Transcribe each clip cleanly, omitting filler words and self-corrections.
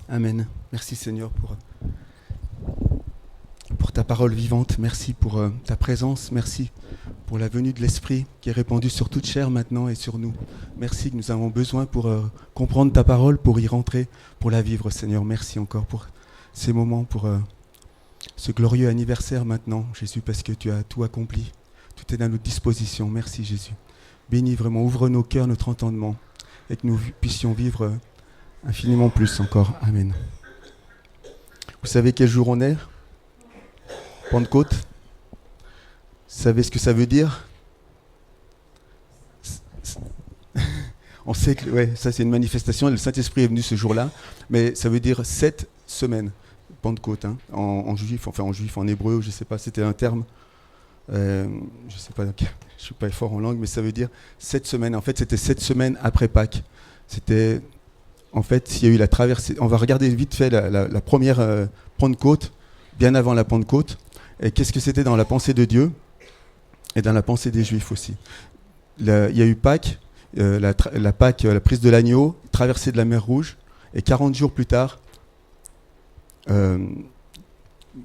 Amen. Merci Seigneur pour ta parole vivante. Merci pour ta présence. Merci pour la venue de l'Esprit qui est répandue sur toute chair maintenant et sur nous. Merci que nous avons besoin pour comprendre ta parole, pour y rentrer, pour la vivre Seigneur. Merci encore pour ces moments, pour ce glorieux anniversaire maintenant, Jésus, parce que tu as tout accompli. Tout est à notre disposition. Merci Jésus. Bénis vraiment, ouvre nos cœurs, notre entendement, et que nous puissions vivre infiniment plus encore. Amen. Vous savez quel jour on est ? Pentecôte. Vous savez ce que ça veut dire ? On sait que ça c'est une manifestation, le Saint-Esprit est venu ce jour-là, mais ça veut dire 7 semaines, Pentecôte, hein, en juif, en hébreu, je ne sais pas, c'était un terme, je ne sais pas, je ne suis pas fort en langue, mais ça veut dire 7 semaines. En fait, c'était 7 semaines après Pâques. C'était, en fait, il y a eu la traversée. On va regarder vite fait la première Pentecôte, bien avant la Pentecôte, et qu'est-ce que c'était dans la pensée de Dieu et dans la pensée des Juifs aussi. Il y a eu Pâques, la Pâques, la prise de l'agneau, traversée de la mer Rouge, et 40 jours plus tard,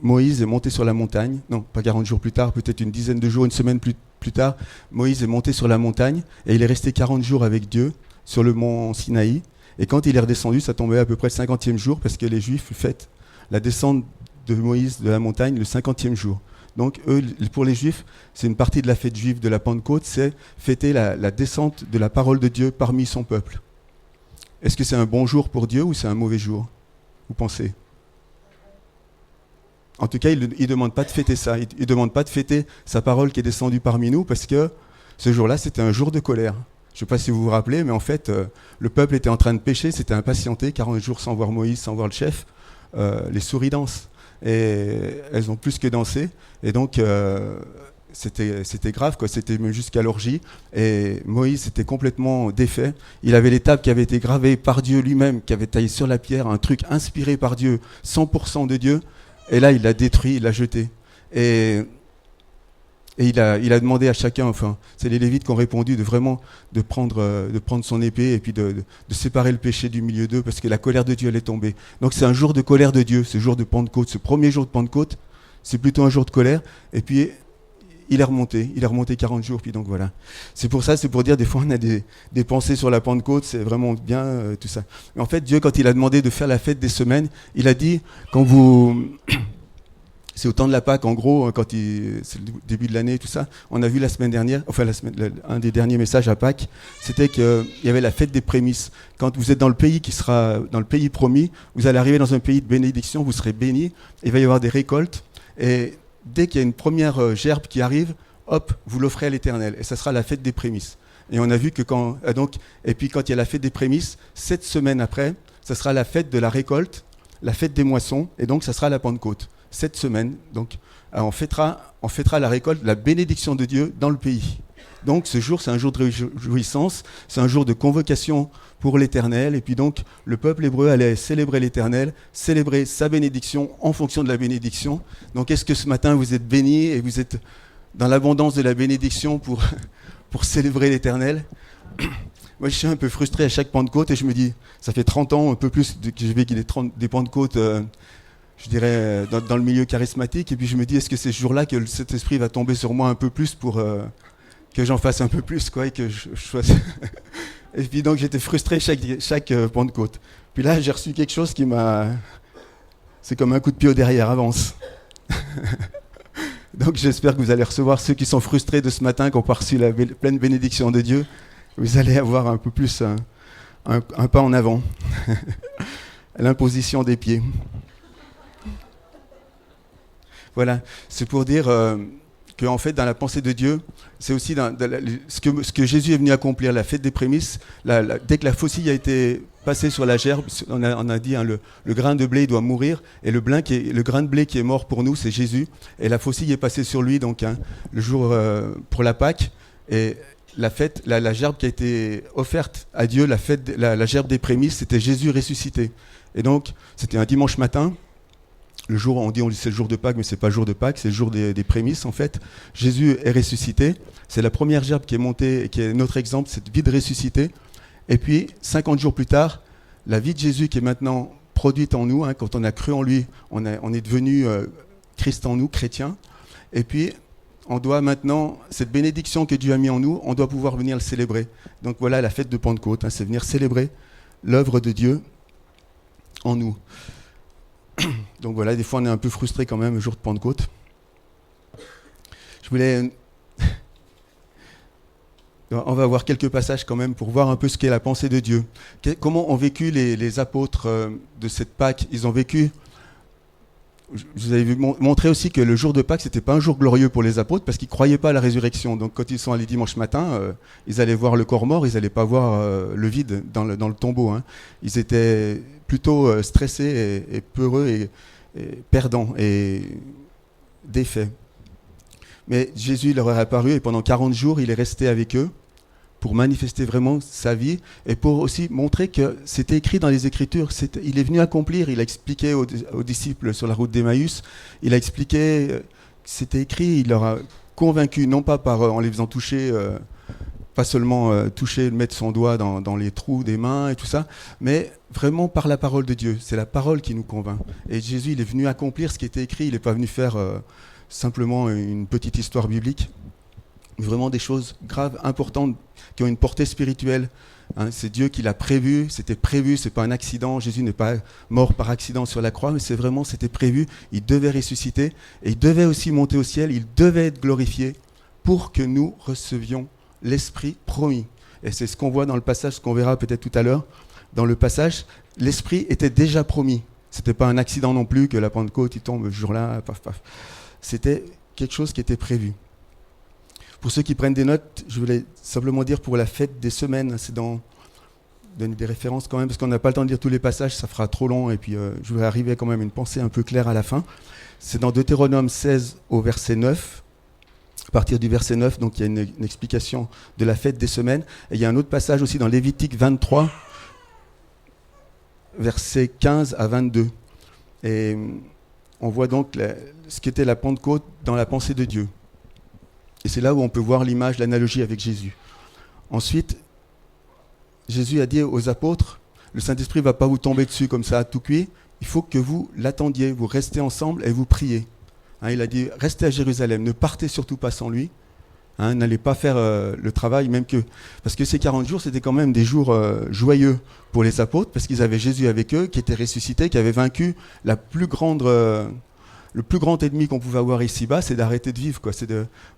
Moïse est monté sur la montagne. Non, pas 40 jours plus tard, peut-être une dizaine de jours, une semaine plus tard, Moïse est monté sur la montagne, et il est resté 40 jours avec Dieu sur le mont Sinaï. Et quand il est redescendu, ça tombait à peu près le 50e jour, parce que les Juifs fêtent la descente de Moïse de la montagne le 50e jour. Donc eux, pour les Juifs, c'est une partie de la fête juive de la Pentecôte, c'est fêter la descente de la parole de Dieu parmi son peuple. Est-ce que c'est un bon jour pour Dieu ou c'est un mauvais jour ? Vous pensez ? En tout cas, il ne demande pas de fêter ça. Il ne demande pas de fêter sa parole qui est descendue parmi nous, parce que ce jour-là, c'était un jour de colère. Je ne sais pas si vous vous rappelez, mais en fait, le peuple était en train de pécher, s'était impatienté, 40 jours sans voir Moïse, sans voir le chef. Les souris dansent. Et elles ont plus que dansé. Et donc, c'était grave, quoi. C'était même jusqu'à l'orgie. Et Moïse était complètement défait. Il avait les tables qui avaient été gravées par Dieu lui-même, qui avait taillé sur la pierre, un truc inspiré par Dieu, 100% de Dieu. Et là, il l'a détruit, il l'a jeté. Et il a demandé à chacun, enfin, c'est les Lévites qui ont répondu de prendre son épée et puis de séparer le péché du milieu d'eux, parce que la colère de Dieu allait tomber. Donc c'est un jour de colère de Dieu, ce jour de Pentecôte, ce premier jour de Pentecôte, c'est plutôt un jour de colère. Et puis il est remonté 40 jours, puis donc voilà. C'est pour dire, des fois on a des pensées sur la Pentecôte, c'est vraiment bien tout ça. Mais en fait, Dieu, quand il a demandé de faire la fête des semaines, il a dit, c'est au temps de la Pâque, en gros, c'est le début de l'année, tout ça. On a vu la semaine dernière, un des derniers messages à Pâques, c'était qu'il y avait la fête des prémices. Quand vous êtes dans le pays qui sera dans le pays promis, vous allez arriver dans un pays de bénédiction, vous serez bénis, il va y avoir des récoltes, et dès qu'il y a une première gerbe qui arrive, hop, vous l'offrez à l'Éternel, et ça sera la fête des prémices. Et on a vu que et puis quand il y a la fête des prémices, 7 semaines après, ça sera la fête de la récolte, la fête des moissons, et donc ça sera la Pentecôte. 7 semaines, donc on fêtera la récolte, la bénédiction de Dieu dans le pays. Donc ce jour, c'est un jour de réjouissance, c'est un jour de convocation pour l'Éternel, et puis donc le peuple hébreu allait célébrer l'Éternel, célébrer sa bénédiction en fonction de la bénédiction. Donc est-ce que ce matin vous êtes bénis et vous êtes dans l'abondance de la bénédiction pour célébrer l'Éternel ? Moi je suis un peu frustré à chaque Pentecôte et je me dis, ça fait 30 ans, un peu plus que j'ai vécu des Pentecôtes, je dirais, dans le milieu charismatique, et puis je me dis, est-ce que c'est ce jour-là que cet esprit va tomber sur moi un peu plus pour que j'en fasse un peu plus, quoi, et que je sois... Et puis donc j'étais frustré chaque Pentecôte. Puis là, j'ai reçu quelque chose qui m'a... C'est comme un coup de pied au derrière, avance. Donc j'espère que vous allez recevoir ceux qui sont frustrés de ce matin, qui ont pas reçu la pleine bénédiction de Dieu. Vous allez avoir un peu plus un pas en avant. L'imposition des pieds. Voilà, c'est pour dire que en fait, dans la pensée de Dieu, c'est aussi ce que Jésus est venu accomplir, la fête des prémices. Dès que la faucille a été passée sur la gerbe, on a dit, hein, le grain de blé doit mourir, et le grain de blé qui est mort pour nous, c'est Jésus. Et la faucille est passée sur lui, donc le jour pour la Pâque. Et la fête, la gerbe qui a été offerte à Dieu, la gerbe des prémices, c'était Jésus ressuscité. Et donc, c'était un dimanche matin. Le jour, on dit c'est le jour de Pâques, mais c'est pas le jour de Pâques, c'est le jour des prémices en fait. Jésus est ressuscité, c'est la première gerbe qui est montée, et qui est notre exemple, cette vie de ressuscité. Et puis, 50 jours plus tard, la vie de Jésus qui est maintenant produite en nous. Quand on a cru en lui, on est devenu Christ en nous, chrétien. Et puis, on doit maintenant, cette bénédiction que Dieu a mis en nous, on doit pouvoir venir le célébrer. Donc voilà la fête de Pentecôte, c'est venir célébrer l'œuvre de Dieu en nous. Donc voilà, des fois on est un peu frustré quand même le jour de Pentecôte. Je voulais... On va voir quelques passages quand même pour voir un peu ce qu'est la pensée de Dieu. Comment ont vécu les apôtres de cette Pâque. Ils ont vécu... Je vous avais montré aussi que le jour de Pâques, ce n'était pas un jour glorieux pour les apôtres parce qu'ils ne croyaient pas à la résurrection. Donc quand ils sont allés dimanche matin, ils allaient voir le corps mort, ils n'allaient pas voir le vide dans le tombeau. Ils étaient plutôt stressés et peureux et perdants et défaits. Mais Jésus leur est apparu et pendant 40 jours, il est resté avec eux pour manifester vraiment sa vie et pour aussi montrer que c'était écrit dans les Écritures. Il est venu accomplir, il a expliqué aux disciples sur la route d'Emmaüs, il a expliqué que c'était écrit, il leur a convaincu, non pas en les faisant toucher, pas seulement toucher, mettre son doigt dans les trous des mains et tout ça, mais vraiment par la parole de Dieu. C'est la parole qui nous convainc. Et Jésus, il est venu accomplir ce qui était écrit, il n'est pas venu faire simplement une petite histoire biblique. Vraiment des choses graves, importantes, qui ont une portée spirituelle. C'est Dieu qui l'a prévu, c'était prévu, c'est pas un accident. Jésus n'est pas mort par accident sur la croix, mais c'était prévu. Il devait ressusciter et il devait aussi monter au ciel, il devait être glorifié pour que nous recevions l'Esprit promis. Et c'est ce qu'on voit dans le passage, ce qu'on verra peut-être tout à l'heure. Dans le passage, l'Esprit était déjà promis. C'était pas un accident non plus que la Pentecôte, il tombe ce jour-là, paf, paf. C'était quelque chose qui était prévu. Pour ceux qui prennent des notes, je voulais simplement dire pour la fête des semaines, c'est donner des références quand même, parce qu'on n'a pas le temps de lire tous les passages, ça fera trop long, et puis je voudrais arriver quand même à une pensée un peu claire à la fin. C'est dans Deutéronome 16 au verset 9, à partir du verset 9, donc il y a une explication de la fête des semaines, et il y a un autre passage aussi dans Lévitique 23, versets 15 à 22. Et on voit donc ce qu'était la Pentecôte dans la pensée de Dieu. Et c'est là où on peut voir l'image, l'analogie avec Jésus. Ensuite, Jésus a dit aux apôtres, le Saint-Esprit ne va pas vous tomber dessus comme ça à tout cuit, il faut que vous l'attendiez, vous restez ensemble et vous priez. Il a dit, restez à Jérusalem, ne partez surtout pas sans lui, n'allez pas faire le travail, parce que ces 40 jours, c'était quand même des jours joyeux pour les apôtres, parce qu'ils avaient Jésus avec eux, qui était ressuscité, qui avait vaincu le plus grand ennemi qu'on pouvait avoir ici-bas, c'est d'arrêter de vivre.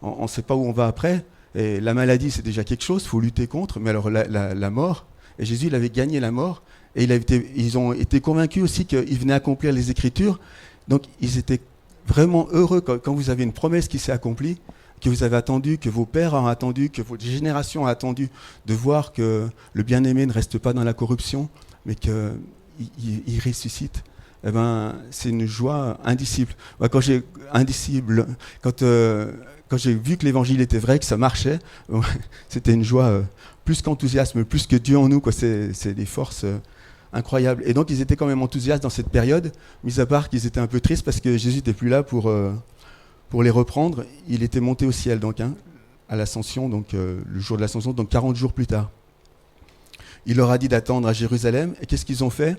On ne sait pas où on va après. Et la maladie, c'est déjà quelque chose, il faut lutter contre. Mais alors la mort, et Jésus, il avait gagné la mort. Et ils ont été convaincus aussi qu'il venait accomplir les Écritures. Donc ils étaient vraiment heureux quand vous avez une promesse qui s'est accomplie, que vous avez attendu, que vos pères ont attendu, que votre génération a attendu, de voir que le bien-aimé ne reste pas dans la corruption, mais qu'il ressuscite. Eh ben, c'est une joie indicible. Quand j'ai vu que l'évangile était vrai, que ça marchait, c'était une joie plus qu'enthousiasme, plus que Dieu en nous. C'est des forces incroyables. Et donc ils étaient quand même enthousiastes dans cette période, mis à part qu'ils étaient un peu tristes parce que Jésus n'était plus là pour les reprendre. Il était monté au ciel donc, à l'ascension, donc le jour de l'ascension, donc 40 jours plus tard. Il leur a dit d'attendre à Jérusalem. Et qu'est-ce qu'ils ont fait ?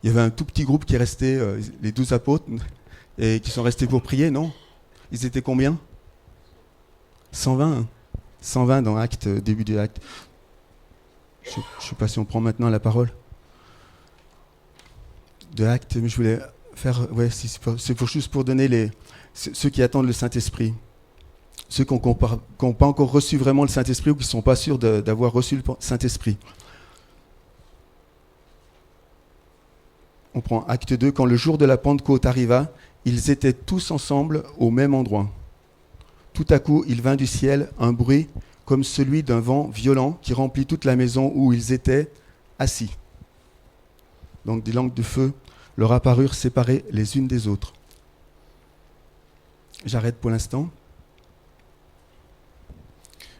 Il y avait un tout petit groupe qui est resté, les 12 apôtres, et qui sont restés pour prier, non ? Ils étaient combien ? 120. 120 dans Actes, début de Actes. Je ne sais pas si on prend maintenant la parole. De Actes, mais je voulais faire... Ouais, c'est juste pour donner ceux qui attendent le Saint-Esprit. Ceux qui n'ont pas encore reçu vraiment le Saint-Esprit ou qui ne sont pas sûrs d'avoir reçu le Saint-Esprit. On prend Acte 2, quand le jour de la Pentecôte arriva, ils étaient tous ensemble au même endroit. Tout à coup, il vint du ciel un bruit comme celui d'un vent violent qui remplit toute la maison où ils étaient assis. Donc des langues de feu leur apparurent séparées les unes des autres. J'arrête pour l'instant.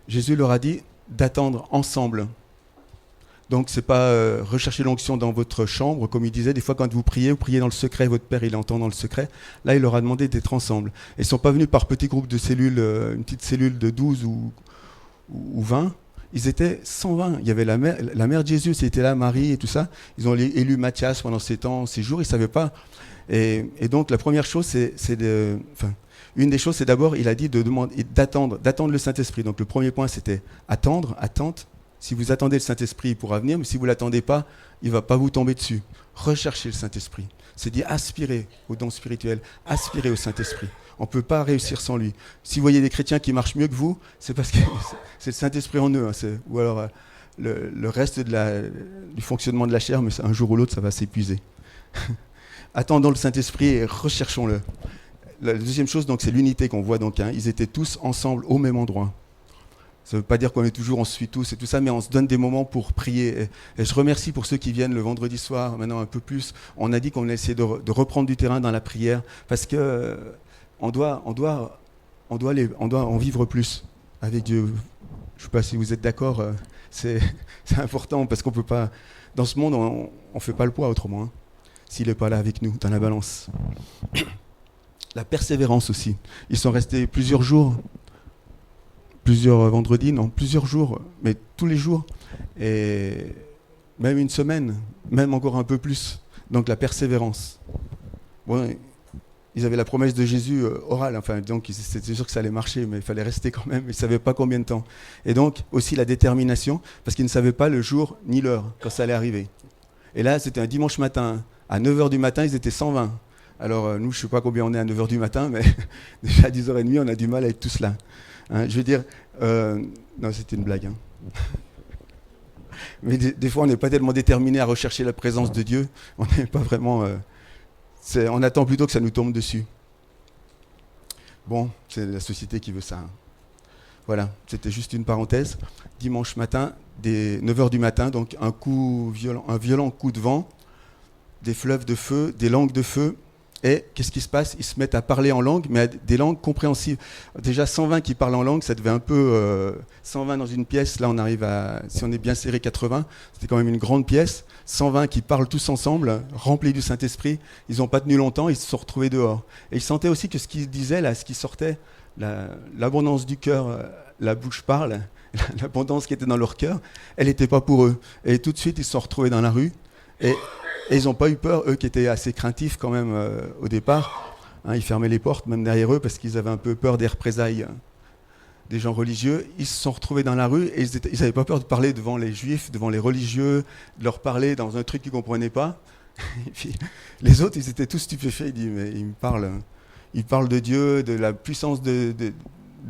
Jésus leur a dit d'attendre ensemble. Donc, ce n'est pas rechercher l'onction dans votre chambre, comme il disait. Des fois, quand vous priez dans le secret, votre Père, il entend dans le secret. Là, il leur a demandé d'être ensemble. Et ils ne sont pas venus par petits groupes de cellules, une petite cellule de 12 ou 20. ils étaient 120. Il y avait la mère de Jésus, c'était là, Marie et tout ça. Ils ont élu Matthias pendant ces jours, ils ne savaient pas. Et donc la première chose, une des choses, c'est d'abord, il a dit d'attendre le Saint-Esprit. Donc le premier point, c'était attente. Si vous attendez le Saint-Esprit, il pourra venir, mais si vous ne l'attendez pas, il ne va pas vous tomber dessus. Recherchez le Saint-Esprit. C'est dire aspirer au don spirituel, aspirer au Saint-Esprit. On ne peut pas réussir sans lui. Si vous voyez des chrétiens qui marchent mieux que vous, c'est parce que c'est le Saint-Esprit en eux. Ou alors le reste du fonctionnement de la chair, mais un jour ou l'autre, ça va s'épuiser. Attendons le Saint-Esprit et recherchons-le. La deuxième chose, donc, c'est l'unité qu'on voit. Donc, ils étaient tous ensemble au même endroit. Ça ne veut pas dire qu'on est toujours, on se suit tous et tout ça, mais on se donne des moments pour prier. Et je remercie pour ceux qui viennent le vendredi soir, maintenant un peu plus. On a dit qu'on essayait de reprendre du terrain dans la prière, parce que on doit en vivre plus avec Dieu. Je ne sais pas si vous êtes d'accord, c'est important, parce qu'on peut pas, dans ce monde, on ne fait pas le poids autrement, hein, s'il n'est pas là avec nous, dans la balance. La persévérance aussi. Ils sont restés plusieurs jours, plusieurs jours, mais tous les jours, et même une semaine, même encore un peu plus. Donc la persévérance. Bon, ils avaient la promesse de Jésus orale, donc c'était sûr que ça allait marcher, mais il fallait rester quand même, ils ne savaient pas combien de temps. Et donc aussi la détermination, parce qu'ils ne savaient pas le jour ni l'heure quand ça allait arriver. Et là, c'était un dimanche matin, à 9h du matin, ils étaient 120. Alors nous, je ne sais pas combien on est à 9h du matin, mais déjà à 10h30, on a du mal à être tous là. Hein, je veux dire, non, c'était une blague. Hein. Mais des fois, on n'est pas tellement déterminé à rechercher la présence de Dieu. On n'est pas vraiment... on attend plutôt que ça nous tombe dessus. Bon, c'est la société qui veut ça. Hein. Voilà, c'était juste une parenthèse. Dimanche matin, dès 9h du matin, donc un violent coup de vent, des fleuves de feu, des langues de feu. Et qu'est-ce qui se passe? Ils se mettent à parler en langue, mais des langues compréhensibles. Déjà 120 qui parlent en langue, ça devait un peu... 120 dans une pièce, là on arrive à... Si on est bien serré, 80. C'était quand même une grande pièce. 120 qui parlent tous ensemble, remplis du Saint-Esprit. Ils n'ont pas tenu longtemps, ils se sont retrouvés dehors. Et ils sentaient aussi que ce qu'ils disaient, là, ce qui sortait, l'abondance du cœur, la bouche parle, l'abondance qui était dans leur cœur, elle n'était pas pour eux. Et tout de suite, ils se sont retrouvés dans la rue. Et ils n'ont pas eu peur, eux qui étaient assez craintifs quand même au départ. Hein, ils fermaient les portes même derrière eux parce qu'ils avaient un peu peur des représailles des gens religieux. Ils se sont retrouvés dans la rue et ils n'avaient pas peur de parler devant les juifs, devant les religieux, de leur parler dans un truc qu'ils ne comprenaient pas. Et puis, les autres, ils étaient tous stupéfaits. Ils disent, mais ils parlent de Dieu, de la puissance de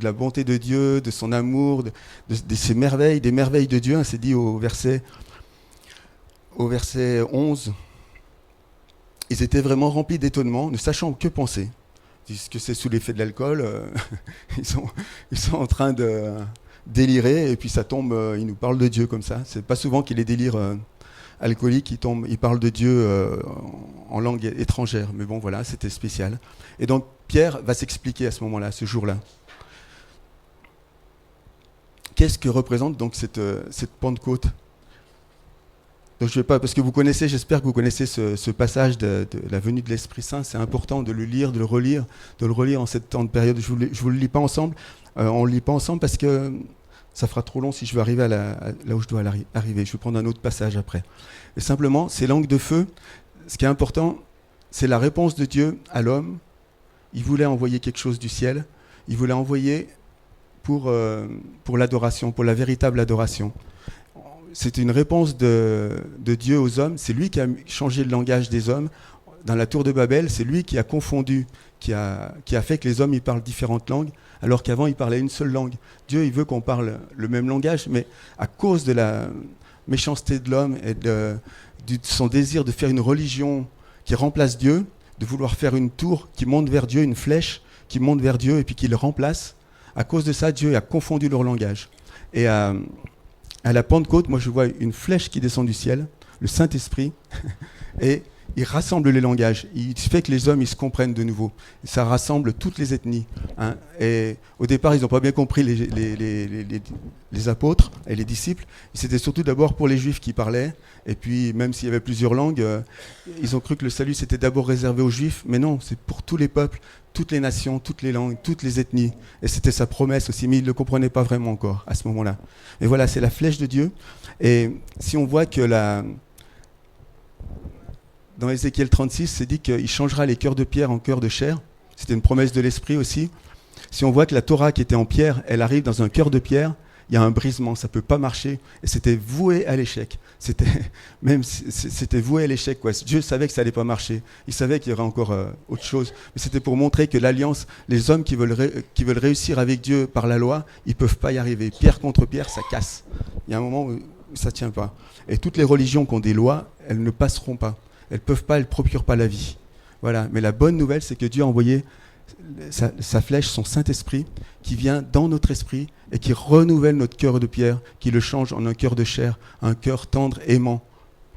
la bonté de Dieu, de son amour, de ses merveilles, des merveilles de Dieu. Hein, c'est dit au verset 11. Ils étaient vraiment remplis d'étonnement, ne sachant que penser. Ils disent que c'est sous l'effet de l'alcool. Ils sont en train de délirer et puis ça tombe. Ils nous parlent de Dieu comme ça. C'est pas souvent qu'il y ait des délires alcooliques. Ils parlent de Dieu en langue étrangère. Mais bon, voilà, c'était spécial. Et donc Pierre va s'expliquer à ce moment-là, ce jour-là. Qu'est-ce que représente donc cette Pentecôte? Donc je vais pas, parce que j'espère que vous connaissez ce passage de la venue de l'Esprit Saint. C'est important de le lire, de le relire en cette temps de période. Je vous le lis pas ensemble. On le lit pas ensemble parce que ça fera trop long si je veux arriver là où je dois arriver. Je vais prendre un autre passage après. Et simplement, ces langues de feu, ce qui est important, c'est la réponse de Dieu à l'homme. Il voulait envoyer quelque chose du ciel. Il voulait envoyer pour l'adoration, pour la véritable adoration. C'est une réponse de Dieu aux hommes. C'est lui qui a changé le langage des hommes. Dans la tour de Babel, c'est lui qui a confondu, qui a fait que les hommes ils parlent différentes langues, alors qu'avant ils parlaient une seule langue. Dieu, il veut qu'on parle le même langage, mais à cause de la méchanceté de l'homme et de son désir de faire une religion qui remplace Dieu, de vouloir faire une tour qui monte vers Dieu, une flèche qui monte vers Dieu et puis qui le remplace, à cause de ça, Dieu a confondu leur langage. Et à la Pentecôte, moi je vois une flèche qui descend du ciel, le Saint-Esprit, et il rassemble les langages, il fait que les hommes ils se comprennent de nouveau. Ça rassemble toutes les ethnies. Hein. Et au départ, ils n'ont pas bien compris les apôtres et les disciples. C'était surtout d'abord pour les Juifs qui parlaient. Et puis, même s'il y avait plusieurs langues, ils ont cru que le salut c'était d'abord réservé aux Juifs. Mais non, c'est pour tous les peuples, toutes les nations, toutes les langues, toutes les ethnies. Et c'était sa promesse aussi, mais ils ne le comprenaient pas vraiment encore à ce moment-là. Et voilà, c'est la flèche de Dieu. Et si on voit que dans Ézéchiel 36, c'est dit qu'il changera les cœurs de pierre en cœurs de chair. C'était une promesse de l'Esprit aussi. Si on voit que la Torah qui était en pierre, elle arrive dans un cœur de pierre, il y a un brisement, ça ne peut pas marcher. Et c'était voué à l'échec. C'était voué à l'échec, quoi. Dieu savait que ça n'allait pas marcher. Il savait qu'il y aurait encore autre chose. Mais c'était pour montrer que l'alliance, les hommes qui veulent réussir avec Dieu par la loi, ils ne peuvent pas y arriver. Pierre contre pierre, ça casse. Il y a un moment où ça ne tient pas. Et toutes les religions qui ont des lois, elles ne passeront pas. Elles ne procurent pas la vie. Voilà. Mais la bonne nouvelle, c'est que Dieu a envoyé sa flèche, son Saint-Esprit, qui vient dans notre esprit et qui renouvelle notre cœur de pierre, qui le change en un cœur de chair, un cœur tendre, aimant,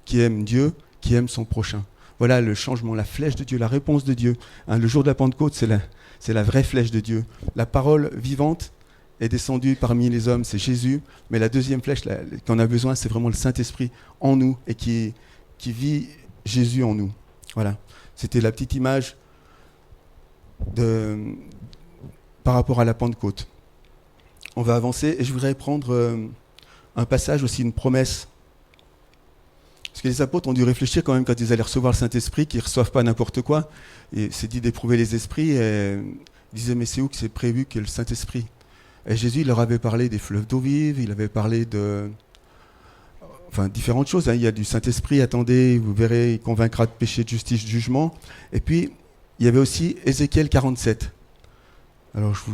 qui aime Dieu, qui aime son prochain. Voilà le changement, la flèche de Dieu, la réponse de Dieu. Hein, le jour de la Pentecôte, c'est la vraie flèche de Dieu. La parole vivante est descendue parmi les hommes, c'est Jésus. Mais la deuxième flèche qu'on a besoin, c'est vraiment le Saint-Esprit en nous et qui vit Jésus en nous. Voilà. C'était la petite image par rapport à la Pentecôte. On va avancer et je voudrais prendre un passage aussi, une promesse. Parce que les apôtres ont dû réfléchir quand même quand ils allaient recevoir le Saint-Esprit, qu'ils ne reçoivent pas n'importe quoi. Et c'est dit d'éprouver les esprits. Et ils disaient, mais c'est où que c'est prévu que le Saint-Esprit ? Et Jésus, il leur avait parlé des fleuves d'eau vive, il avait parlé différentes choses. Hein. Il y a du Saint-Esprit, attendez, vous verrez, il convaincra de péché, de justice, de jugement. Et puis, il y avait aussi Ézéchiel 47. Alors, je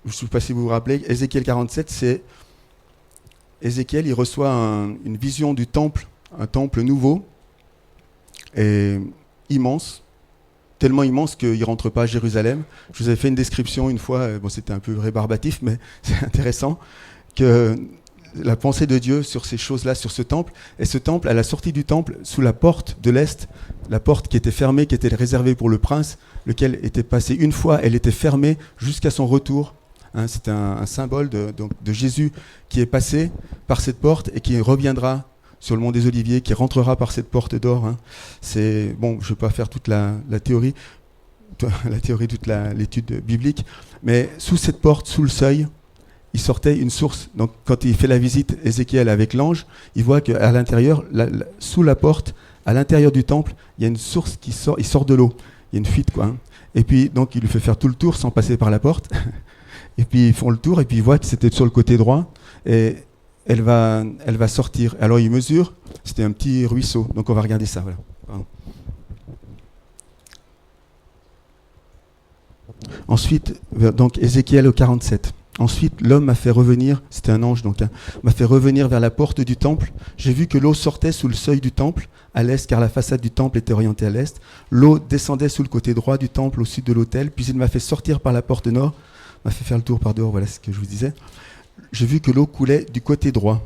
ne sais pas si vous vous rappelez, Ézéchiel 47, c'est Ézéchiel, il reçoit une vision du temple, un temple nouveau, et immense, tellement immense qu'il ne rentre pas à Jérusalem. Je vous avais fait une description une fois, bon, c'était un peu rébarbatif, mais c'est intéressant, que la pensée de Dieu sur ces choses-là, sur ce temple. Et ce temple, à la sortie du temple, sous la porte de l'Est, la porte qui était fermée, qui était réservée pour le prince, lequel était passé une fois, elle était fermée jusqu'à son retour. Hein, c'est un symbole de Jésus qui est passé par cette porte et qui reviendra sur le mont des Oliviers, qui rentrera par cette porte d'or. Hein. Je ne vais pas faire toute la théorie, toute l'étude biblique, mais sous cette porte, sous le seuil, il sortait une source. Donc, quand il fait la visite, Ézéchiel avec l'ange, il voit qu'à l'intérieur, sous la porte, à l'intérieur du temple, il y a une source qui sort, il sort de l'eau. Il y a une fuite, quoi. Hein. Et puis, donc, il lui fait faire tout le tour sans passer par la porte. Et puis, ils font le tour, et puis ils voient que c'était sur le côté droit. Et elle va sortir. Alors, il mesure, c'était un petit ruisseau. Donc, on va regarder ça. Voilà. Pardon. Ensuite, donc, Ézéchiel au 47. Ensuite, l'homme m'a fait revenir, c'était un ange donc, m'a fait revenir vers la porte du temple. J'ai vu que l'eau sortait sous le seuil du temple, à l'est, car la façade du temple était orientée à l'est. L'eau descendait sous le côté droit du temple, au sud de l'autel. Puis il m'a fait sortir par la porte nord, m'a fait faire le tour par dehors, voilà ce que je vous disais. J'ai vu que l'eau coulait du côté droit.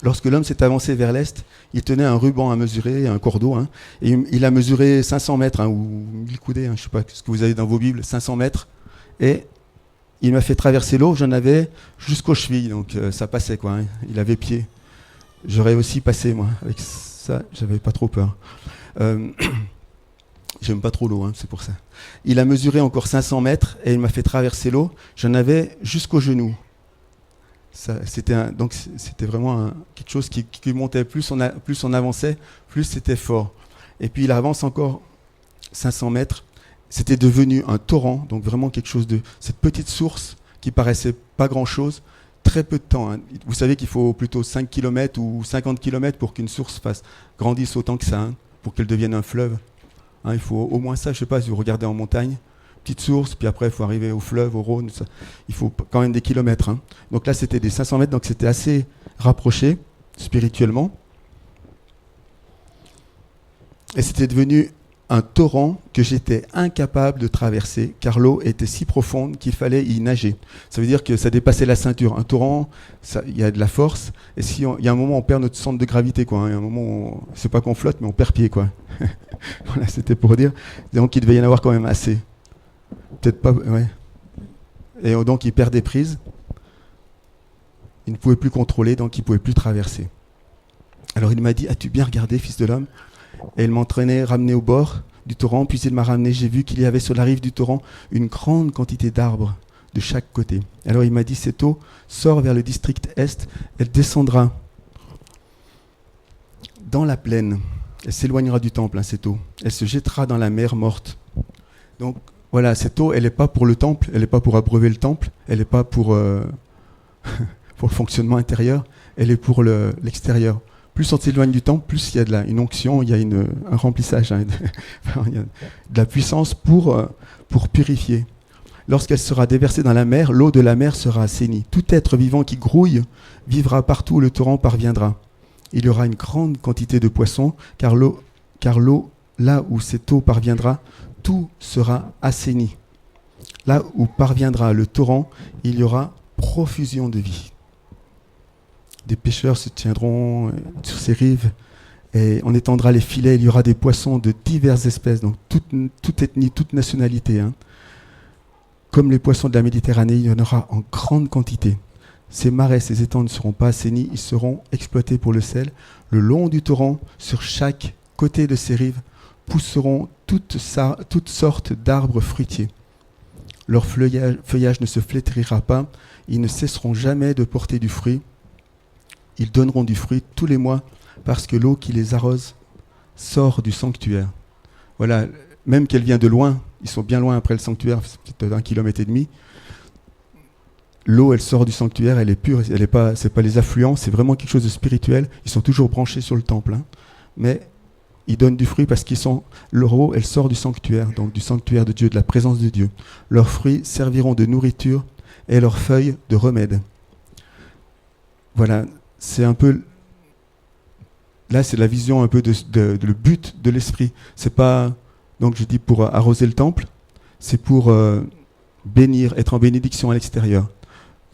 Lorsque l'homme s'est avancé vers l'est, il tenait un ruban à mesurer, un cordeau, hein, et il a mesuré 500 mètres, hein, ou 1000 coudées, hein, je ne sais pas ce que vous avez dans vos Bibles, 500 mètres, et il m'a fait traverser l'eau, j'en avais jusqu'aux chevilles, donc ça passait, quoi. Hein. Il avait pied. J'aurais aussi passé, moi. Avec ça, j'avais pas trop peur. J'aime pas trop l'eau, hein, c'est pour ça. Il a mesuré encore 500 mètres et il m'a fait traverser l'eau. J'en avais jusqu'aux genoux. Donc c'était vraiment quelque chose qui montait. Plus on avançait, plus c'était fort. Et puis il avance encore 500 mètres. C'était devenu un torrent, donc vraiment quelque chose de... Cette petite source qui paraissait pas grand-chose, très peu de temps. Hein. Vous savez qu'il faut plutôt 5 km ou 50 km pour qu'une source grandisse autant que ça, hein, pour qu'elle devienne un fleuve. Hein, il faut au moins ça, je ne sais pas si vous regardez en montagne, petite source, puis après il faut arriver au fleuve, au Rhône, ça. Il faut quand même des kilomètres. Hein. Donc là c'était des 500 mètres, donc c'était assez rapproché spirituellement. Et c'était devenu un torrent que j'étais incapable de traverser, car l'eau était si profonde qu'il fallait y nager. Ça veut dire que ça dépassait la ceinture. Un torrent, il y a de la force, et il y a un moment où on perd notre centre de gravité, quoi. Il y a un moment où c'est pas qu'on flotte, mais on perd pied, quoi. Voilà, c'était pour dire. Donc il devait y en avoir quand même assez. Peut-être pas. Ouais. Et donc il perd des prises. Il ne pouvait plus contrôler, donc il ne pouvait plus traverser. Alors il m'a dit, as-tu bien regardé, fils de l'homme? Et il m'entraînait, ramené au bord du torrent, puis il m'a ramené, j'ai vu qu'il y avait sur la rive du torrent une grande quantité d'arbres de chaque côté. Alors il m'a dit, cette eau sort vers le district est, elle descendra dans la plaine, elle s'éloignera du temple, cette eau, elle se jettera dans la mer morte. Donc voilà, cette eau, elle n'est pas pour le temple, elle n'est pas pour abreuver le temple, elle n'est pas pour, pour le fonctionnement intérieur, elle est pour l'extérieur. Plus on s'éloigne du temple, plus il y a une onction, il y a un remplissage, il y a de la puissance pour purifier. Lorsqu'elle sera déversée dans la mer, l'eau de la mer sera assainie. Tout être vivant qui grouille vivra partout où le torrent parviendra. Il y aura une grande quantité de poissons, car l'eau, là où cette eau parviendra, tout sera assaini. Là où parviendra le torrent, il y aura profusion de vie. Des pêcheurs se tiendront sur ces rives et on étendra les filets. Il y aura des poissons de diverses espèces, donc toute ethnie, toute nationalité. Comme les poissons de la Méditerranée, il y en aura en grande quantité. Ces marais, ces étangs ne seront pas assainis, ils seront exploités pour le sel. Le long du torrent, sur chaque côté de ces rives, pousseront toutes sortes d'arbres fruitiers. Leur feuillage ne se flétrira pas, ils ne cesseront jamais de porter du fruit. Ils donneront du fruit tous les mois parce que l'eau qui les arrose sort du sanctuaire. Voilà, même qu'elle vient de loin, ils sont bien loin après le sanctuaire, c'est peut-être 1,5 km. L'eau, elle sort du sanctuaire, elle est pure, c'est pas les affluents, c'est vraiment quelque chose de spirituel. Ils sont toujours branchés sur le temple, mais ils donnent du fruit parce leur eau, elle sort du sanctuaire, donc du sanctuaire de Dieu, de la présence de Dieu. Leurs fruits serviront de nourriture et leurs feuilles de remède. Voilà. C'est un peu, là c'est la vision un peu le but de l'esprit. C'est pas, donc je dis pour arroser le temple, c'est pour bénir, être en bénédiction à l'extérieur.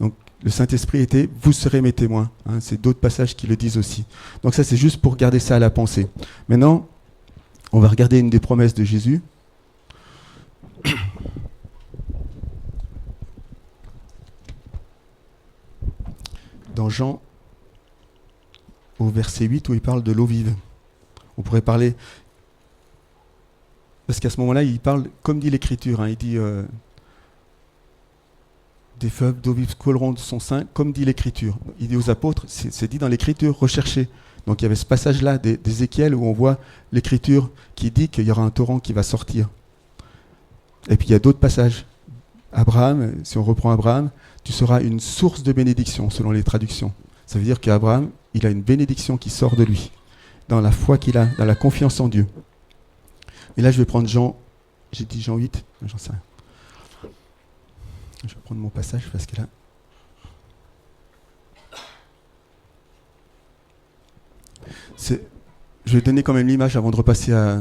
Donc le Saint-Esprit était, vous serez mes témoins. C'est d'autres passages qui le disent aussi. Donc ça c'est juste pour garder ça à la pensée. Maintenant, on va regarder une des promesses de Jésus. Dans Jean, au verset 8 où il parle de l'eau vive. On pourrait parler, parce qu'à ce moment-là, il parle, comme dit l'Écriture, il dit des fleuves d'eau vive couleront de son sein, comme dit l'Écriture. Il dit aux apôtres, c'est dit dans l'Écriture, recherchez. Donc il y avait ce passage-là d'Ézéchiel où on voit l'Écriture qui dit qu'il y aura un torrent qui va sortir. Et puis il y a d'autres passages. Abraham, si on reprend Abraham, tu seras une source de bénédiction selon les traductions. Ça veut dire qu'Abraham, il a une bénédiction qui sort de lui, dans la foi qu'il a, dans la confiance en Dieu. Et là, je vais prendre Jean, j'ai dit Jean 8, j'en sais rien. Je vais prendre mon passage parce que là... Je vais donner quand même l'image avant de repasser à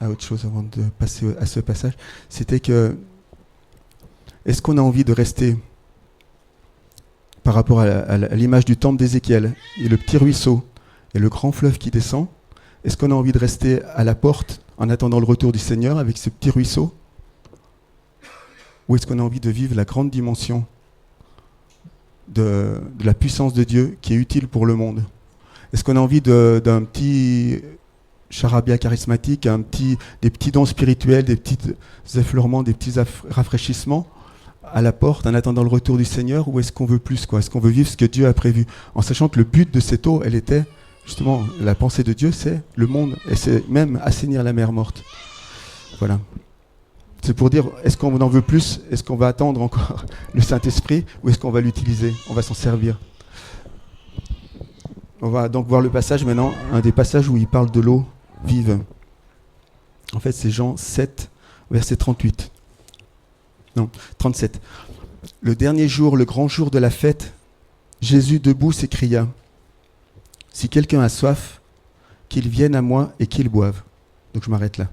autre chose, avant de passer à ce passage. C'était que, est-ce qu'on a envie de rester par rapport à l'image du temple d'Ézéchiel et le petit ruisseau et le grand fleuve qui descend, est-ce qu'on a envie de rester à la porte en attendant le retour du Seigneur avec ce petit ruisseau? Ou est-ce qu'on a envie de vivre la grande dimension de la puissance de Dieu qui est utile pour le monde? Est-ce qu'on a envie d'un petit charabia charismatique, des petits dons spirituels, des petits effleurements, des petits rafraîchissements à la porte en attendant le retour du Seigneur, ou est-ce qu'on veut plus, quoi? Est-ce qu'on veut vivre ce que Dieu a prévu? En sachant que le but de cette eau, elle était, justement, la pensée de Dieu, c'est le monde, et c'est même assainir la mer morte. Voilà. C'est pour dire, est-ce qu'on en veut plus? Est-ce qu'on va attendre encore le Saint-Esprit, ou est-ce qu'on va l'utiliser? On va s'en servir. On va donc voir le passage maintenant, un des passages où il parle de l'eau vive. En fait, c'est Jean 7, verset 38. Non, 37. Le dernier jour, le grand jour de la fête, Jésus debout s'écria, « Si quelqu'un a soif, qu'il vienne à moi et qu'il boive. » Donc je m'arrête là.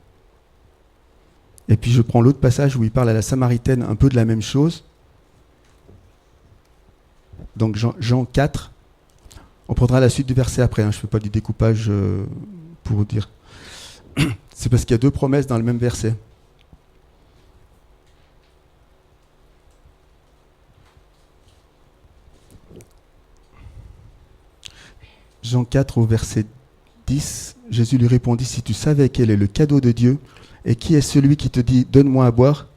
Et puis je prends l'autre passage où il parle à la Samaritaine un peu de la même chose. Donc Jean 4. On prendra la suite du verset après. Je ne fais pas du découpage pour vous dire. C'est parce qu'il y a deux promesses dans le même verset. Jean 4 au verset 10, Jésus lui répondit, « Si tu savais quel est le cadeau de Dieu et qui est celui qui te dit « Donne-moi à boire »,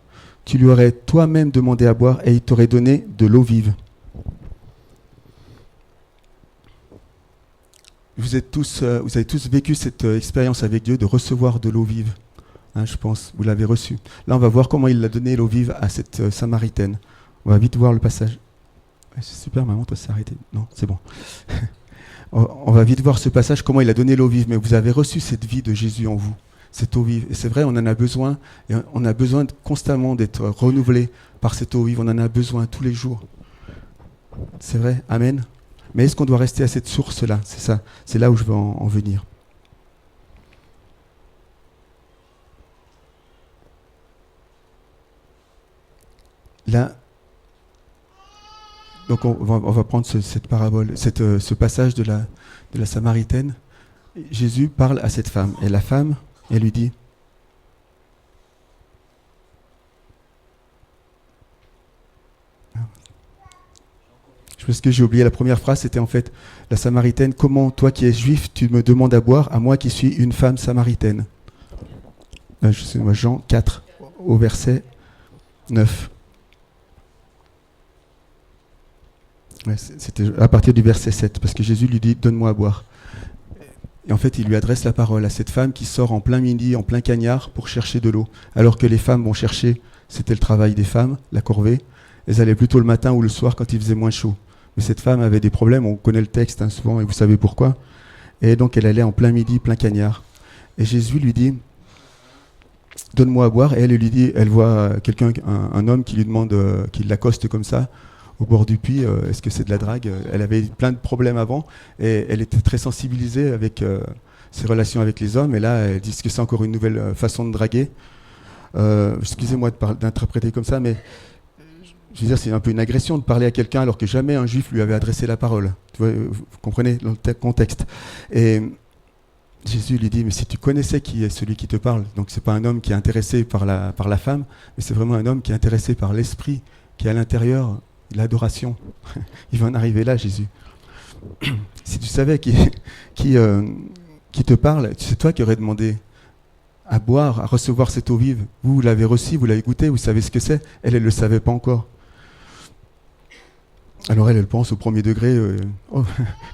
tu lui aurais toi-même demandé à boire et il t'aurait donné de l'eau vive. » Vous avez tous vécu cette expérience avec Dieu de recevoir de l'eau vive. Hein, je pense, vous l'avez reçue. Là, on va voir comment il a donné l'eau vive à cette Samaritaine. On va vite voir le passage. Ouais, c'est super, maman, toi, c'est arrêté. Non, c'est bon. On va vite voir ce passage, comment il a donné l'eau vive. Mais vous avez reçu cette vie de Jésus en vous, cette eau vive. Et c'est vrai, on en a besoin. Et on a besoin constamment d'être renouvelé par cette eau vive. On en a besoin tous les jours. C'est vrai, amen. Mais est-ce qu'on doit rester à cette source-là? C'est ça, c'est là où je veux en venir. Là, donc on va prendre cette parabole, ce passage de la Samaritaine. Jésus parle à cette femme, et la femme, elle lui dit, parce que j'ai oublié la première phrase, c'était en fait la Samaritaine, comment toi qui es juif, tu me demandes à boire, à moi qui suis une femme samaritaine. Jean 4, au verset 9. Ouais, c'était à partir du verset 7, parce que Jésus lui dit « Donne-moi à boire ». Et en fait, il lui adresse la parole à cette femme qui sort en plein midi, en plein cagnard, pour chercher de l'eau. Alors que les femmes vont chercher, c'était le travail des femmes, la corvée. Elles allaient plutôt le matin ou le soir quand il faisait moins chaud. Mais cette femme avait des problèmes, on connaît le texte souvent, et vous savez pourquoi. Et donc elle allait en plein midi, plein cagnard. Et Jésus lui dit « Donne-moi à boire ». Et elle lui dit, elle voit quelqu'un, un homme qui lui demande, qui l'accoste comme ça, au bord du puits, est-ce que c'est de la drague? Elle avait plein de problèmes avant et elle était très sensibilisée avec ses relations avec les hommes. Et là, elle dit que c'est encore une nouvelle façon de draguer. Excusez-moi d'interpréter comme ça, mais je veux dire, c'est un peu une agression de parler à quelqu'un alors que jamais un juif lui avait adressé la parole. Tu vois, vous comprenez dans le contexte. Et Jésus lui dit, mais si tu connaissais qui est celui qui te parle, donc c'est pas un homme qui est intéressé par la femme, mais c'est vraiment un homme qui est intéressé par l'esprit qui est à l'intérieur. L'adoration. Il va en arriver là, Jésus. Si tu savais qui te parle, c'est toi qui aurais demandé à boire, à recevoir cette eau vive. Vous l'avez reçue, vous l'avez goûtée, vous savez ce que c'est. Elle ne le savait pas encore. Alors elle pense au premier degré, oh,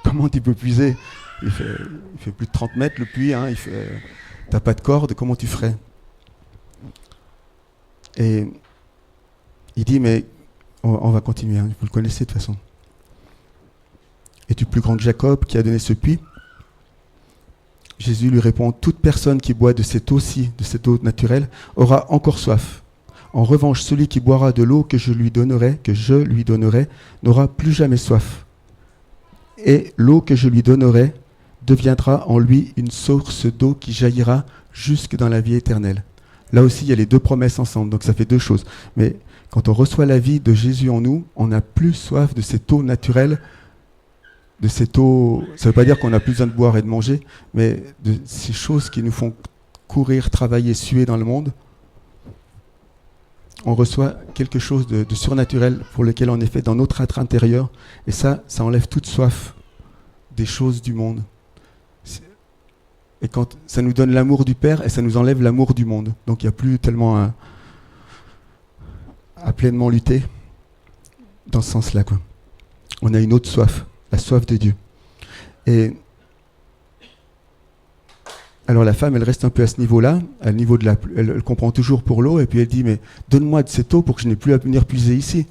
comment tu peux puiser? Il fait plus de 30 mètres le puits, hein, t'as pas de corde, comment tu ferais? Et il dit, mais on va continuer, hein, vous le connaissez de toute façon. Es-tu plus grand que Jacob qui a donné ce puits? Jésus lui répond, toute personne qui boit de cette eau-ci, de cette eau naturelle, aura encore soif. En revanche, celui qui boira de l'eau que je lui donnerai, n'aura plus jamais soif. Et l'eau que je lui donnerai deviendra en lui une source d'eau qui jaillira jusque dans la vie éternelle. Là aussi, il y a les deux promesses ensemble, donc ça fait deux choses. Mais quand on reçoit la vie de Jésus en nous, on n'a plus soif de cette eau naturelle, de cette eau, ça ne veut pas dire qu'on n'a plus besoin de boire et de manger, mais de ces choses qui nous font courir, travailler, suer dans le monde. On reçoit quelque chose de surnaturel pour lequel on est fait dans notre être intérieur, et ça enlève toute soif des choses du monde. Et quand ça nous donne l'amour du Père, et ça nous enlève l'amour du monde. Donc il n'y a plus tellement à pleinement lutter dans ce sens-là, quoi. On a une autre soif, la soif de Dieu. Et alors la femme, elle reste un peu à ce niveau-là, à niveau de elle comprend toujours pour l'eau, et puis elle dit, mais donne-moi de cette eau pour que je n'ai plus à venir puiser ici.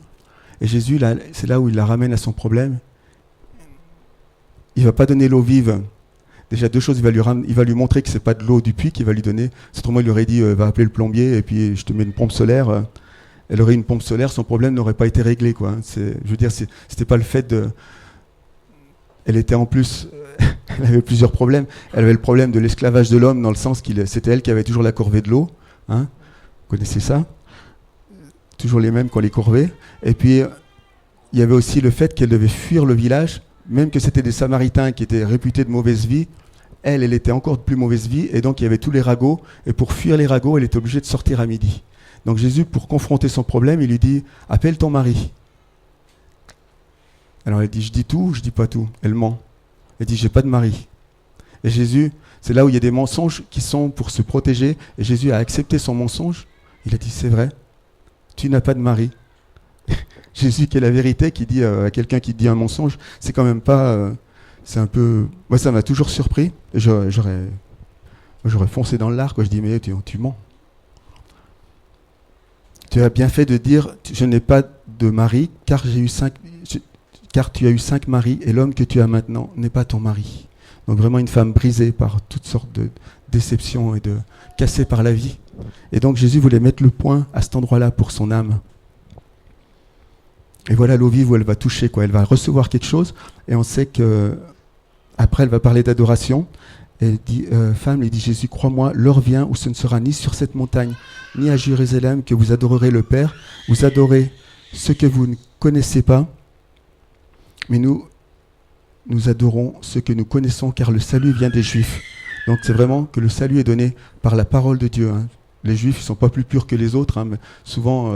Et Jésus, là, c'est là où il la ramène à son problème. Il ne va pas donner l'eau vive. Déjà deux choses, il va lui montrer que ce n'est pas de l'eau du puits qu'il va lui donner. Autrement, il lui aurait dit, va appeler le plombier, et puis je te mets une pompe solaire. Elle aurait une pompe solaire, son problème n'aurait pas été réglé, quoi. Je veux dire, c'était pas le fait de... Elle était en plus... Elle avait plusieurs problèmes. Elle avait le problème de l'esclavage de l'homme, dans le sens que c'était elle qui avait toujours la corvée de l'eau. Hein, vous connaissez ça? Toujours les mêmes qu'on les corvait. Et puis, il y avait aussi le fait qu'elle devait fuir le village, même que c'était des Samaritains qui étaient réputés de mauvaise vie. elle était encore de plus mauvaise vie, et donc il y avait tous les ragots, et pour fuir les ragots, elle était obligée de sortir à midi. Donc Jésus, pour confronter son problème, il lui dit « Appelle ton mari ». Alors elle dit « Je dis tout, je dis pas tout ». Elle ment. Elle dit « J'ai pas de mari ». Et Jésus, c'est là où il y a des mensonges qui sont pour se protéger, et Jésus a accepté son mensonge. Il a dit « C'est vrai, tu n'as pas de mari ». Jésus qui est la vérité, qui dit à quelqu'un qui dit un mensonge, c'est quand même pas... c'est un peu... Moi, ça m'a toujours surpris. J'aurais foncé dans le lard, quoi. Je dis, mais tu mens. Tu as bien fait de dire, je n'ai pas de mari, car tu as eu 5 maris, et l'homme que tu as maintenant n'est pas ton mari. Donc vraiment une femme brisée par toutes sortes de déceptions et cassée par la vie. Et donc Jésus voulait mettre le point à cet endroit-là pour son âme. Et voilà l'eau vive où elle va toucher, quoi. Elle va recevoir quelque chose, et on sait que après elle va parler d'adoration. Elle dit, femme, il dit Jésus, crois-moi, l'heure vient où ce ne sera ni sur cette montagne, ni à Jérusalem que vous adorerez le Père. Vous adorez ce que vous ne connaissez pas, mais nous adorons ce que nous connaissons, car le salut vient des Juifs. Donc c'est vraiment que le salut est donné par la parole de Dieu. Hein. Les Juifs ne sont pas plus purs que les autres, hein, mais souvent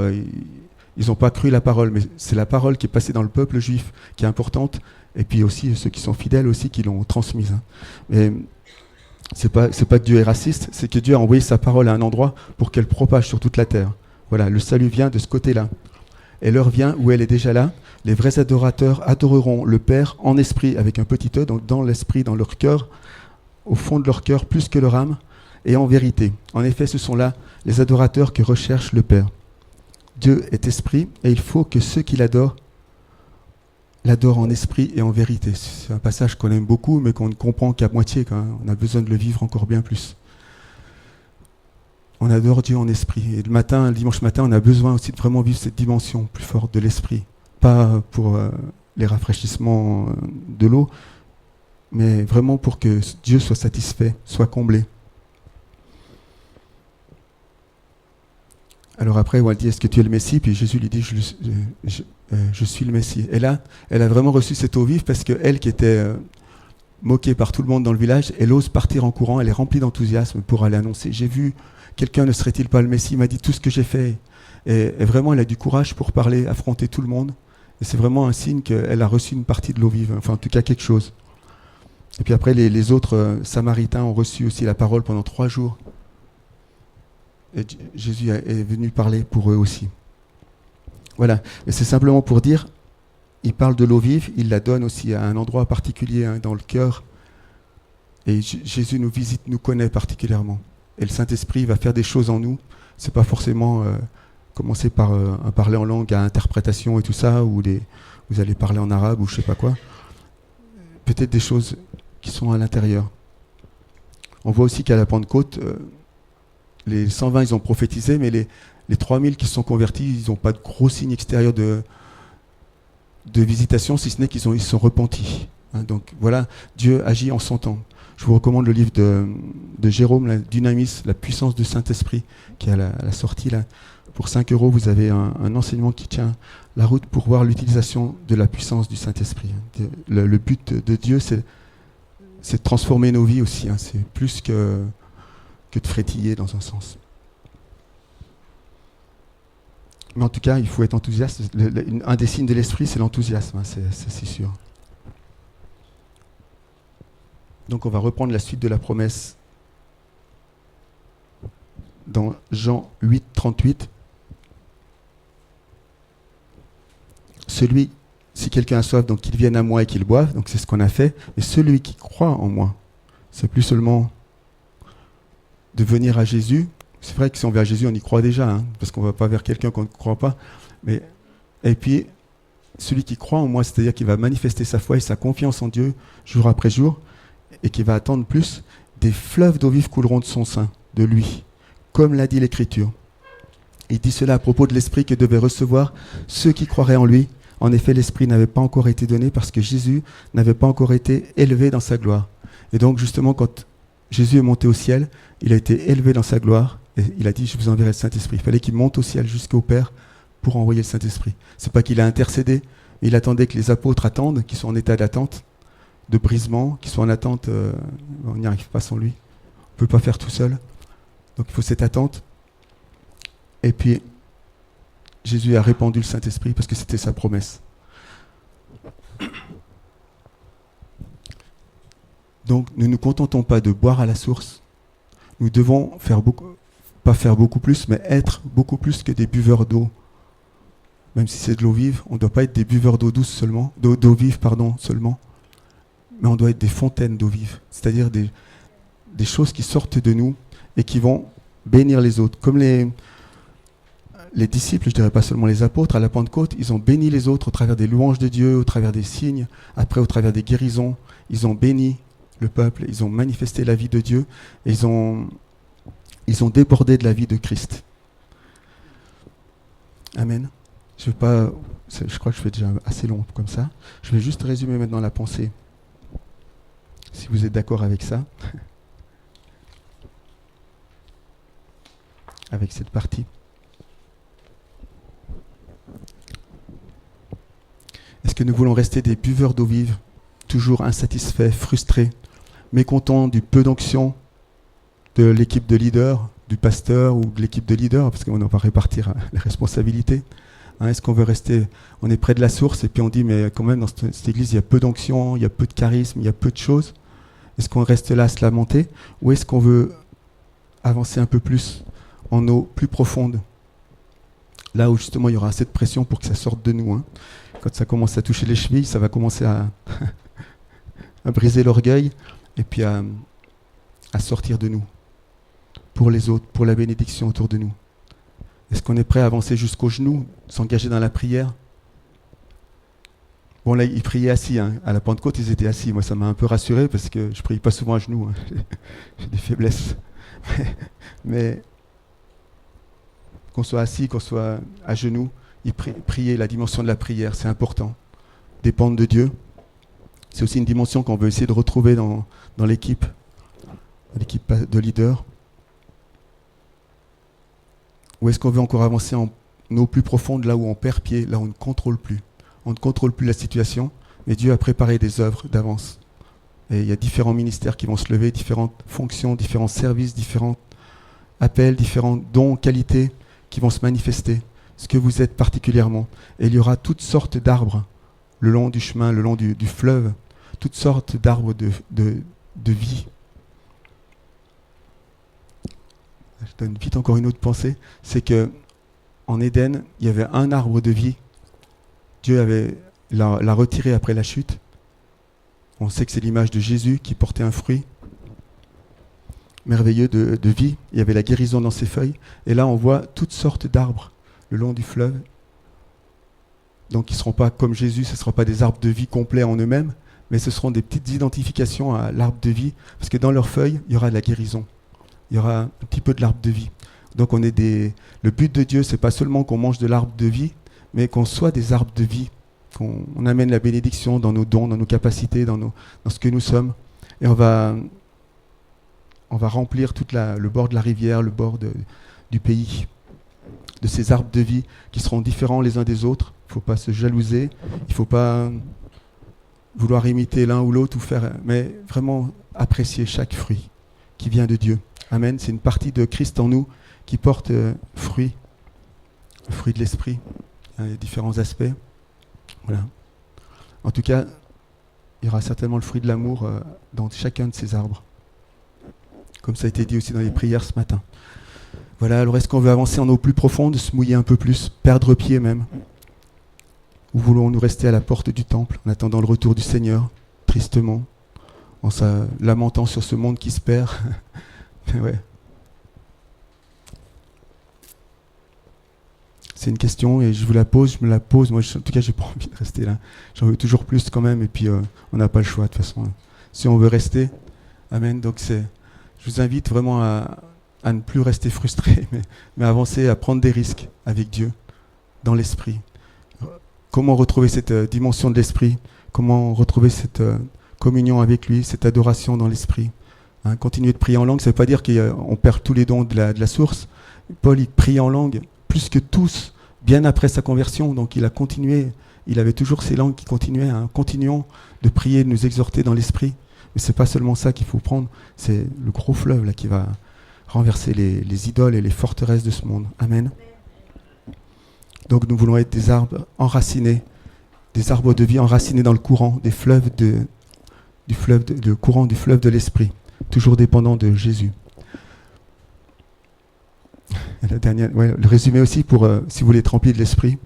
ils n'ont pas cru la parole, mais c'est la parole qui est passée dans le peuple juif qui est importante, et puis aussi ceux qui sont fidèles aussi qui l'ont transmise. Hein. Mais c'est pas que Dieu est raciste, c'est que Dieu a envoyé sa parole à un endroit pour qu'elle propage sur toute la terre. Voilà, le salut vient de ce côté-là. Et l'heure vient où elle est déjà là. Les vrais adorateurs adoreront le Père en esprit, avec un petit e, donc dans l'esprit, dans leur cœur, au fond de leur cœur, plus que leur âme, et en vérité. En effet, ce sont là les adorateurs qui recherchent le Père. Dieu est esprit, et il faut que ceux qui l'adorent en esprit et en vérité. C'est un passage qu'on aime beaucoup, mais qu'on ne comprend qu'à moitié, quand même. On a besoin de le vivre encore bien plus. On adore Dieu en esprit. Et le dimanche matin, on a besoin aussi de vraiment vivre cette dimension plus forte de l'esprit. Pas pour les rafraîchissements de l'eau, mais vraiment pour que Dieu soit satisfait, soit comblé. Alors après, elle dit, est-ce que tu es le Messie? Puis Jésus lui dit, je suis le Messie. Et là, elle a vraiment reçu cette eau vive parce qu'elle qui était moquée par tout le monde dans le village, elle ose partir en courant, elle est remplie d'enthousiasme pour aller annoncer. J'ai vu, quelqu'un ne serait-il pas le Messie? Il m'a dit tout ce que j'ai fait. Et vraiment, elle a du courage pour parler, affronter tout le monde. Et c'est vraiment un signe qu'elle a reçu une partie de l'eau vive, enfin en tout cas quelque chose. Et puis après, les autres Samaritains ont reçu aussi la parole pendant 3 jours. Et Jésus est venu parler pour eux aussi. Voilà, et c'est simplement pour dire, il parle de l'eau vive, il la donne aussi à un endroit particulier, hein, dans le cœur. Et Jésus nous visite, nous connaît particulièrement. Et le Saint-Esprit va faire des choses en nous. C'est pas forcément commencer par un parler en langue à interprétation et tout ça, ou vous allez parler en arabe ou je sais pas quoi. Peut-être des choses qui sont à l'intérieur. On voit aussi qu'à la Pentecôte, les 120, ils ont prophétisé, mais les 3000 qui se sont convertis, ils n'ont pas de gros signes extérieurs de visitation, si ce n'est qu'ils se sont repentis. Hein, donc voilà, Dieu agit en son temps. Je vous recommande le livre de Jérôme, la Dynamis, la puissance du Saint-Esprit, qui est à la sortie là. Pour 5 €, vous avez un enseignement qui tient la route pour voir l'utilisation de la puissance du Saint-Esprit. Le but de Dieu, c'est de transformer nos vies aussi. Hein. C'est plus que de frétiller dans un sens. Mais en tout cas, il faut être enthousiaste. Un des signes de l'esprit, c'est l'enthousiasme, hein, c'est sûr. Donc on va reprendre la suite de la promesse dans Jean 8, 38. Si quelqu'un a soif, donc qu'il vienne à moi et qu'il boive, donc c'est ce qu'on a fait. Et celui qui croit en moi, c'est plus seulement de venir à Jésus. C'est vrai que si on vient à Jésus, on y croit déjà, hein, parce qu'on ne va pas vers quelqu'un qu'on ne croit pas. Et puis, celui qui croit en moi, c'est-à-dire qu'il va manifester sa foi et sa confiance en Dieu jour après jour, et qui va attendre plus, des fleuves d'eau vive couleront de son sein, de lui, comme l'a dit l'Écriture. Il dit cela à propos de l'Esprit que devaient recevoir ceux qui croiraient en lui. En effet, l'Esprit n'avait pas encore été donné parce que Jésus n'avait pas encore été élevé dans sa gloire. Et donc, justement, quand Jésus est monté au ciel, il a été élevé dans sa gloire, et il a dit, je vous enverrai le Saint-Esprit. Il fallait qu'il monte au ciel jusqu'au Père pour envoyer le Saint-Esprit. C'est pas qu'il a intercédé, il attendait que les apôtres attendent, qu'ils sont en état d'attente. de brisement, qui sont en attente. On n'y arrive pas sans lui. On ne peut pas faire tout seul. Donc il faut cette attente. Et puis, Jésus a répandu le Saint-Esprit parce que c'était sa promesse. Donc ne nous contentons pas de boire à la source. Nous devons pas faire beaucoup plus, mais être beaucoup plus que des buveurs d'eau. Même si c'est de l'eau vive, on ne doit pas être des buveurs d'eau douce seulement, d'eau vive seulement, mais on doit être des fontaines d'eau vive, c'est-à-dire des choses qui sortent de nous et qui vont bénir les autres. Comme les disciples, je dirais pas seulement les apôtres, à la Pentecôte, ils ont béni les autres au travers des louanges de Dieu, au travers des signes, après au travers des guérisons. Ils ont béni le peuple, ils ont manifesté la vie de Dieu, et ils ont débordé de la vie de Christ. Amen. Je crois que je fais déjà assez long comme ça. Je vais juste résumer maintenant la pensée, si vous êtes d'accord avec ça, avec cette partie. Est-ce que nous voulons rester des buveurs d'eau vive, toujours insatisfaits, frustrés, mécontents du peu d'onction de l'équipe de leaders, du pasteur ou de l'équipe de leaders, parce qu'on va répartir les responsabilités. Est-ce qu'on veut rester, on est près de la source et puis on dit mais quand même dans cette église il y a peu d'onction, il y a peu de charisme, il y a peu de choses. Est-ce qu'on reste là à se lamenter ou est-ce qu'on veut avancer un peu plus en eau plus profonde, là où justement il y aura assez de pression pour que ça sorte de nous. Quand ça commence à toucher les chevilles, ça va commencer à briser l'orgueil et puis à sortir de nous pour les autres, pour la bénédiction autour de nous. Est-ce qu'on est prêt à avancer jusqu'aux genoux, s'engager dans la prière? Bon là, ils priaient assis. À la Pentecôte, ils étaient assis. Moi, ça m'a un peu rassuré parce que je ne prie pas souvent à genoux. J'ai des faiblesses. Mais qu'on soit assis, qu'on soit à genoux, prier, la dimension de la prière, c'est important. Dépendre de Dieu. C'est aussi une dimension qu'on veut essayer de retrouver dans l'équipe de leaders. Ou est-ce qu'on veut encore avancer en eau plus profonde, là où on perd pied, là où on ne contrôle plus? On ne contrôle plus la situation, mais Dieu a préparé des œuvres d'avance. Et il y a différents ministères qui vont se lever, différentes fonctions, différents services, différents appels, différents dons, qualités qui vont se manifester. Ce que vous êtes particulièrement. Et il y aura toutes sortes d'arbres le long du chemin, le long du fleuve, toutes sortes d'arbres de vie. Je donne vite encore une autre pensée, c'est que en Éden, il y avait un arbre de vie. Dieu l'a retiré après la chute. On sait que c'est l'image de Jésus qui portait un fruit merveilleux de vie. Il y avait la guérison dans ses feuilles. Et là, on voit toutes sortes d'arbres le long du fleuve. Donc, ils ne seront pas comme Jésus, ce ne seront pas des arbres de vie complets en eux-mêmes, mais ce seront des petites identifications à l'arbre de vie, parce que dans leurs feuilles, il y aura de la guérison. Il y aura un petit peu de l'arbre de vie. Donc le but de Dieu, c'est pas seulement qu'on mange de l'arbre de vie, mais qu'on soit des arbres de vie, qu'on amène la bénédiction dans nos dons, dans nos capacités, dans ce que nous sommes. Et on va remplir le bord de la rivière, le bord du pays, de ces arbres de vie qui seront différents les uns des autres. Il ne faut pas se jalouser, il ne faut pas vouloir imiter l'un ou l'autre, mais vraiment apprécier chaque fruit qui vient de Dieu. Amen. C'est une partie de Christ en nous qui porte fruit, le fruit de l'esprit. Il y a différents aspects. Voilà. En tout cas, il y aura certainement le fruit de l'amour dans chacun de ces arbres. Comme ça a été dit aussi dans les prières ce matin. Voilà, alors est-ce qu'on veut avancer en eau plus profonde, se mouiller un peu plus, perdre pied même? Ou voulons-nous rester à la porte du temple en attendant le retour du Seigneur, tristement, en se lamentant sur ce monde qui se perd? Ouais. C'est une question et je me la pose. Moi, en tout cas, j'ai pas envie de rester là. J'en veux toujours plus quand même et puis on n'a pas le choix de toute façon. Si on veut rester, amen. Donc je vous invite vraiment à ne plus rester frustré, mais avancer, à prendre des risques avec Dieu, dans l'esprit. Comment retrouver cette dimension de l'esprit? Comment retrouver cette communion avec lui, cette adoration dans l'esprit? Continuer de prier en langue, ça ne veut pas dire qu'on perd tous les dons de la source. Paul, il prie en langue plus que tous, bien après sa conversion. Donc il a continué, il avait toujours ces langues qui continuaient, continuons de prier, de nous exhorter dans l'esprit. Mais c'est pas seulement ça qu'il faut prendre, c'est le gros fleuve là qui va renverser les idoles et les forteresses de ce monde. Amen. Donc nous voulons être des arbres enracinés, des arbres de vie enracinés dans le courant, des fleuves le courant du fleuve de l'esprit, toujours dépendant de Jésus. Et la dernière, le résumé aussi pour si vous voulez être rempli de l'esprit.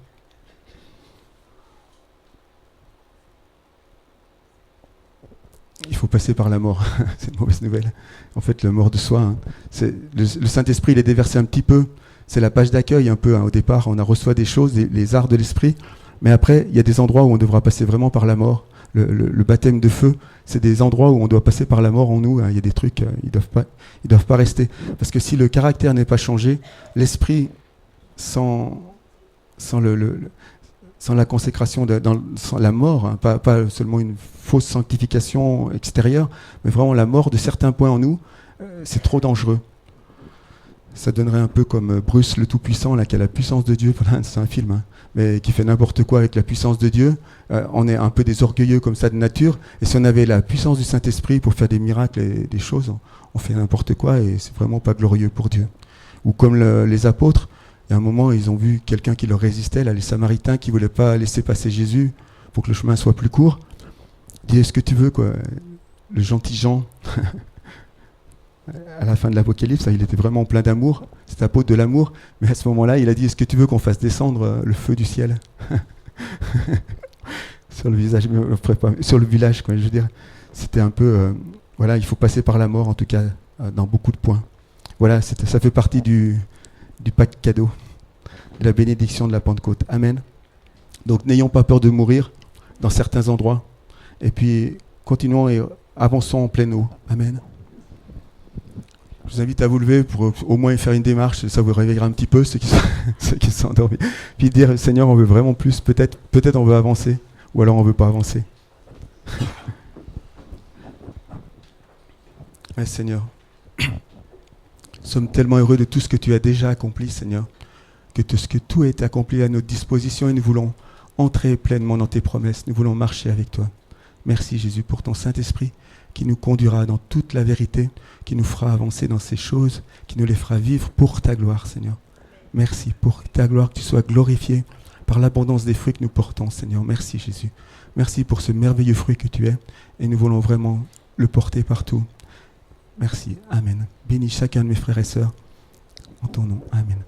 Il faut passer par la mort. C'est une mauvaise nouvelle. En fait, la mort de soi. Le Saint-Esprit, il est déversé un petit peu. C'est la page d'accueil un peu. Au départ, on a reçoit des choses, les arts de l'esprit. Mais après, il y a des endroits où on devra passer vraiment par la mort. Le baptême de feu, c'est des endroits où on doit passer par la mort en nous. Il y a des trucs, ils doivent pas rester. Parce que si le caractère n'est pas changé, l'esprit, sans la consécration, sans la mort, pas seulement une fausse sanctification extérieure, mais vraiment la mort de certains points en nous, c'est trop dangereux. Ça donnerait un peu comme Bruce le Tout-Puissant, là, qui a la puissance de Dieu, c'est un film, mais qui fait n'importe quoi avec la puissance de Dieu. On est un peu des orgueilleux comme ça de nature, et si on avait la puissance du Saint-Esprit pour faire des miracles et des choses, on fait n'importe quoi, et c'est vraiment pas glorieux pour Dieu. Ou comme les apôtres, il y a un moment, ils ont vu quelqu'un qui leur résistait, là, les Samaritains qui ne voulaient pas laisser passer Jésus pour que le chemin soit plus court. Il dit, est-ce que tu veux, quoi, le gentil Jean, à la fin de l'Apocalypse, il était vraiment plein d'amour, c'est apôtre de l'amour, mais à ce moment-là, il a dit, est-ce que tu veux qu'on fasse descendre le feu du ciel sur le visage, sur le village, quoi, je veux dire. C'était un peu, voilà, il faut passer par la mort, en tout cas, dans beaucoup de points. Voilà, ça fait partie du pack cadeau, de la bénédiction de la Pentecôte. Amen. Donc n'ayons pas peur de mourir dans certains endroits. Et puis continuons et avançons en pleine eau. Amen. Je vous invite à vous lever pour au moins faire une démarche, ça vous réveillera un petit peu ceux qui sont endormis. Puis dire, Seigneur, on veut vraiment plus, peut-être on veut avancer, ou alors on ne veut pas avancer. Ouais, Seigneur. Nous sommes tellement heureux de tout ce que tu as déjà accompli, Seigneur, que tout est accompli à notre disposition et nous voulons entrer pleinement dans tes promesses. Nous voulons marcher avec toi. Merci, Jésus, pour ton Saint-Esprit qui nous conduira dans toute la vérité, qui nous fera avancer dans ces choses, qui nous les fera vivre pour ta gloire, Seigneur. Merci pour ta gloire, que tu sois glorifié par l'abondance des fruits que nous portons, Seigneur. Merci, Jésus. Merci pour ce merveilleux fruit que tu es et nous voulons vraiment le porter partout. Merci. Amen. Bénis chacun de mes frères et sœurs. En ton nom. Amen.